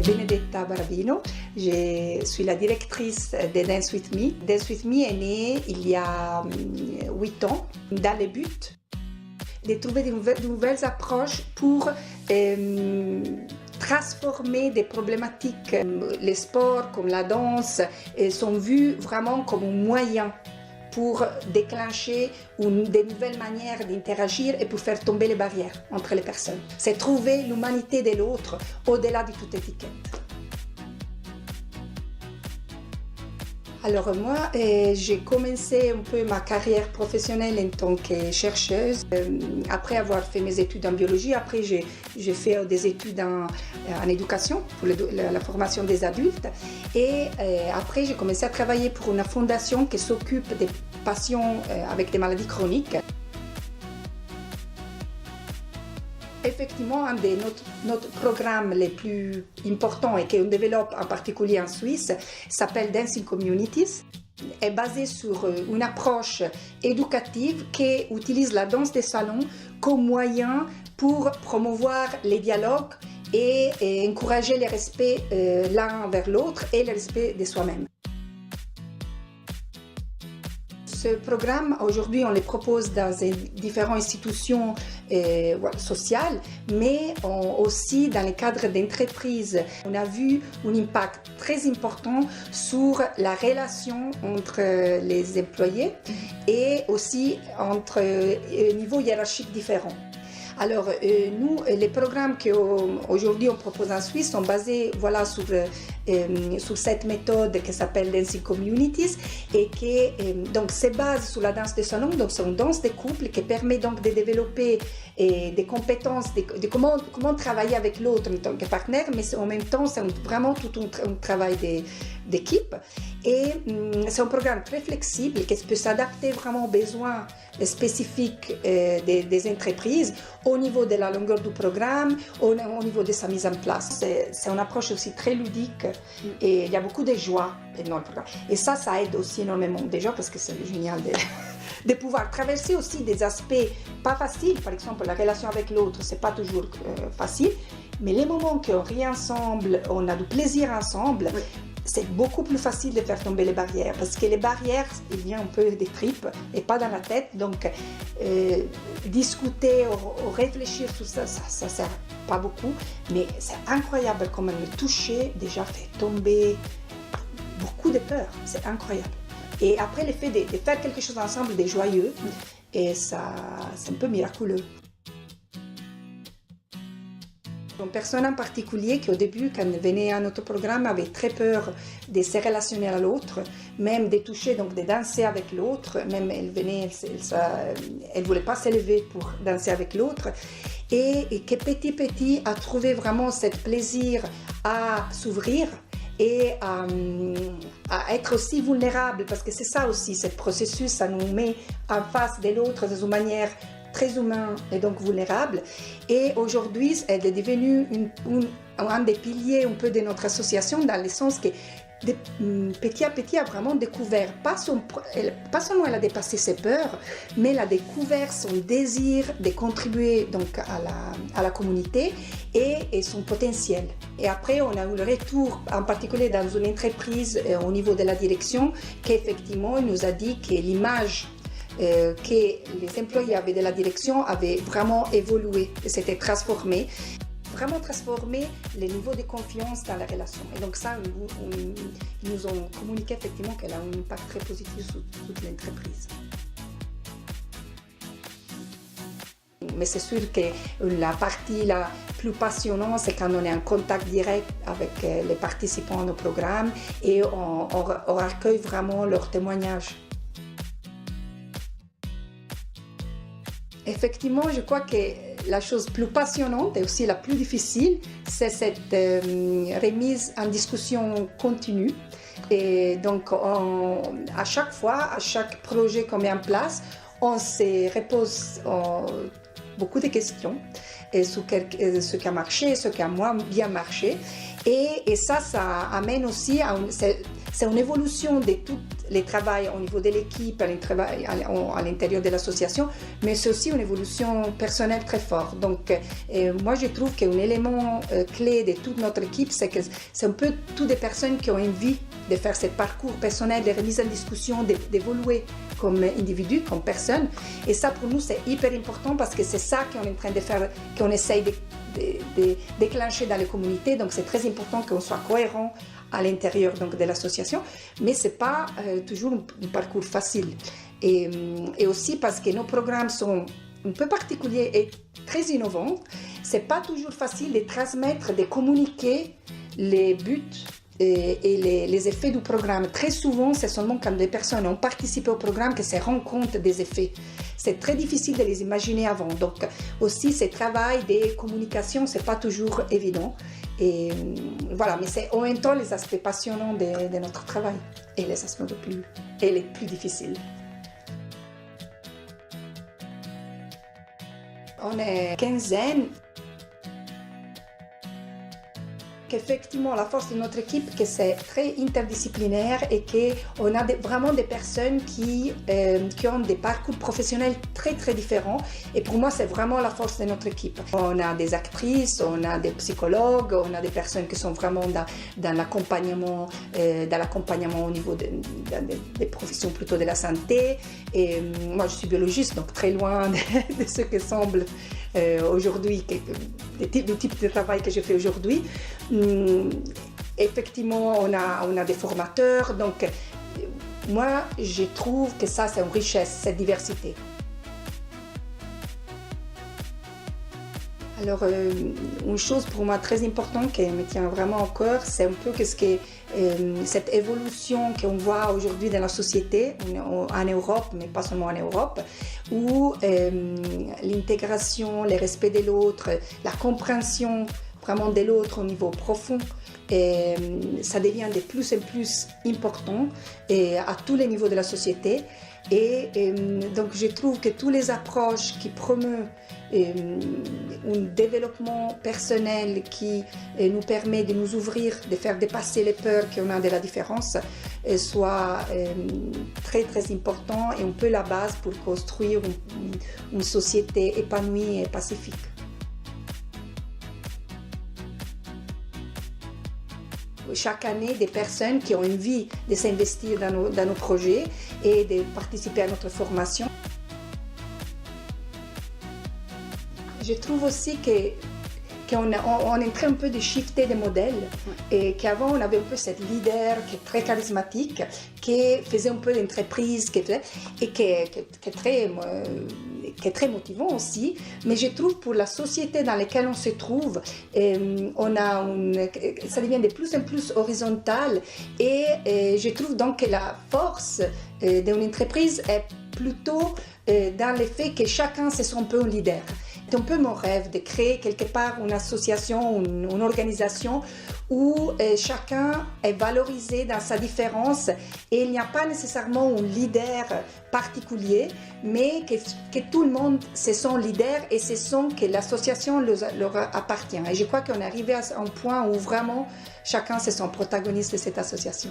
Benedetta Baravino, je suis la directrice de Dance With Me. Dance With Me est né il y a 8 ans dans le but de trouver de nouvelles approches pour transformer des problématiques. Les sports comme la danse sont vus vraiment comme un moyen pour déclencher de nouvelles manières d'interagir et pour faire tomber les barrières entre les personnes. C'est trouver l'humanité de l'autre au-delà de toute étiquette. Alors moi, j'ai commencé un peu ma carrière professionnelle en tant que chercheuse. Après avoir fait mes études en biologie, après j'ai fait des études en éducation pour la formation des adultes. Et après, j'ai commencé à travailler pour une fondation qui s'occupe des patients avec des maladies chroniques. Effectivement, un de notre programme les plus importants et qu'on développe en particulier en Suisse s'appelle Dancing Communities. Est basé sur une approche éducative qui utilise la danse des salons comme moyen pour promouvoir les dialogues et encourager le respect l'un envers l'autre et le respect de soi-même. Ce programme, aujourd'hui, on le propose dans différentes institutions sociales, mais aussi dans le cadre d'entreprises. On a vu un impact très important sur la relation entre les employés et aussi entre niveaux hiérarchiques différents. Alors, nous, les programmes qu'aujourd'hui on propose en Suisse sont basés sur cette méthode qui s'appelle Dancing Communities et qui donc se base sur la danse de salon. Donc, c'est une danse de couple qui permet donc de développer des compétences, de comment travailler avec l'autre en tant que partenaire, mais en même temps, c'est vraiment tout un travail d'équipe. Et c'est un programme très flexible qui peut s'adapter vraiment aux besoins spécifiques des entreprises au niveau de la longueur du programme, au niveau de sa mise en place. C'est une approche aussi très ludique et il y a beaucoup de joie dans le programme. Et ça aide aussi énormément déjà parce que c'est génial de pouvoir traverser aussi des aspects pas faciles. Par exemple, la relation avec l'autre, c'est pas toujours facile, mais les moments qu'on rit ensemble, on a du plaisir ensemble, oui. C'est beaucoup plus facile de faire tomber les barrières parce que les barrières, il viennent un peu des tripes et pas dans la tête. Donc, discuter ou réfléchir sur ça sert pas beaucoup. Mais c'est incroyable comment le toucher déjà fait tomber beaucoup de peurs. C'est incroyable. Et après, le fait de faire quelque chose ensemble, de joyeux, et ça, c'est un peu miraculeux. Une personne en particulier qui au début, quand elle venait à notre programme, avait très peur de se relationner à l'autre, même de toucher, donc de danser avec l'autre. Même elle venait, elle voulait pas s'élever pour danser avec l'autre. Et que petit a trouvé vraiment ce plaisir à s'ouvrir et à être aussi vulnérable, parce que c'est ça aussi, ce processus, ça nous met en face de l'autre de une manière très humain et donc vulnérable. Et aujourd'hui, elle est devenue un des piliers un peu de notre association, dans le sens que petit à petit a vraiment découvert, pas seulement elle a dépassé ses peurs, mais elle a découvert son désir de contribuer donc à la communauté et son potentiel. Et après, on a eu le retour, en particulier dans une entreprise au niveau de la direction, qu'effectivement, il nous a dit que l'image que les employés avaient de la direction avait vraiment évolué, s'était transformé les niveaux de confiance dans la relation. Et donc ça, ils nous ont communiqué effectivement qu'elle a un impact très positif sur toute l'entreprise. Mais c'est sûr que la partie la plus passionnante, c'est quand on est en contact direct avec les participants au programme et on recueille vraiment leurs témoignages. Effectivement, je crois que la chose plus passionnante et aussi la plus difficile, c'est cette remise en discussion continue. Et donc, à chaque fois, à chaque projet qu'on met en place, on se repose beaucoup de questions sur ce qui a marché, ce qui a moins bien marché. Et ça amène aussi c'est une évolution de toute les travail au niveau de l'équipe, à l'intérieur de l'association, mais c'est aussi une évolution personnelle très forte. Donc, moi, je trouve qu'un élément clé de toute notre équipe, c'est que c'est un peu toutes des personnes qui ont envie de faire ce parcours personnel, de remise en discussion, d'évoluer comme individu, comme personne. Et ça, pour nous, c'est hyper important parce que c'est ça qu'on est en train de faire, qu'on essaye de déclencher dans les communautés. Donc, c'est très important qu'on soit cohérent à l'intérieur donc, de l'association, mais ce n'est pas toujours un parcours facile. Et aussi parce que nos programmes sont un peu particuliers et très innovants, ce n'est pas toujours facile de transmettre, de communiquer les buts et les effets du programme. Très souvent, c'est seulement quand des personnes ont participé au programme que se rendent compte des effets. C'est très difficile de les imaginer avant. Donc, aussi, ce travail de communication, ce n'est pas toujours évident. Et voilà, mais c'est en même temps les aspects passionnants de notre travail et les aspects les plus difficiles. On est quinzaine. Effectivement, la force de notre équipe, c'est que c'est très interdisciplinaire et qu'on a vraiment des personnes qui ont des parcours professionnels très très différents. Et pour moi, c'est vraiment la force de notre équipe. On a des actrices, on a des psychologues, on a des personnes qui sont vraiment dans l'accompagnement au niveau des professions plutôt de la santé. Et moi, je suis biologiste, donc très loin de ce que semble aujourd'hui, du type de travail que je fais aujourd'hui. Effectivement, on a des formateurs, donc moi, je trouve que ça, c'est une richesse, cette diversité. Alors, une chose pour moi très importante qui me tient vraiment au cœur, c'est un peu cette évolution qu'on voit aujourd'hui dans la société, en Europe, mais pas seulement en Europe, où l'intégration, le respect de l'autre, la compréhension vraiment de l'autre au niveau profond, et ça devient de plus en plus important à tous les niveaux de la société. Et donc je trouve que toutes les approches qui promeuvent un développement personnel qui nous permet de nous ouvrir, de faire dépasser les peurs qu'on a de la différence, soit très très important et un peu la base pour construire une société épanouie et pacifique. Chaque année, des personnes qui ont envie de s'investir dans nos projets et de participer à notre formation. Je trouve aussi qu'on est en train un peu de shifter des modèles et qu'avant on avait un peu cette leader qui est très charismatique, qui faisait un peu d'entreprise et qui est très motivant aussi, mais je trouve pour la société dans laquelle on se trouve, ça devient de plus en plus horizontal et je trouve donc que la force d'une entreprise est plutôt dans le fait que chacun c'est un peu un leader. C'est un peu mon rêve de créer quelque part une association, une organisation où chacun est valorisé dans sa différence et il n'y a pas nécessairement un leader particulier, mais que tout le monde c'est son leader et c'est que l'association leur appartient. Et je crois qu'on est arrivé à un point où vraiment chacun c'est son protagoniste de cette association.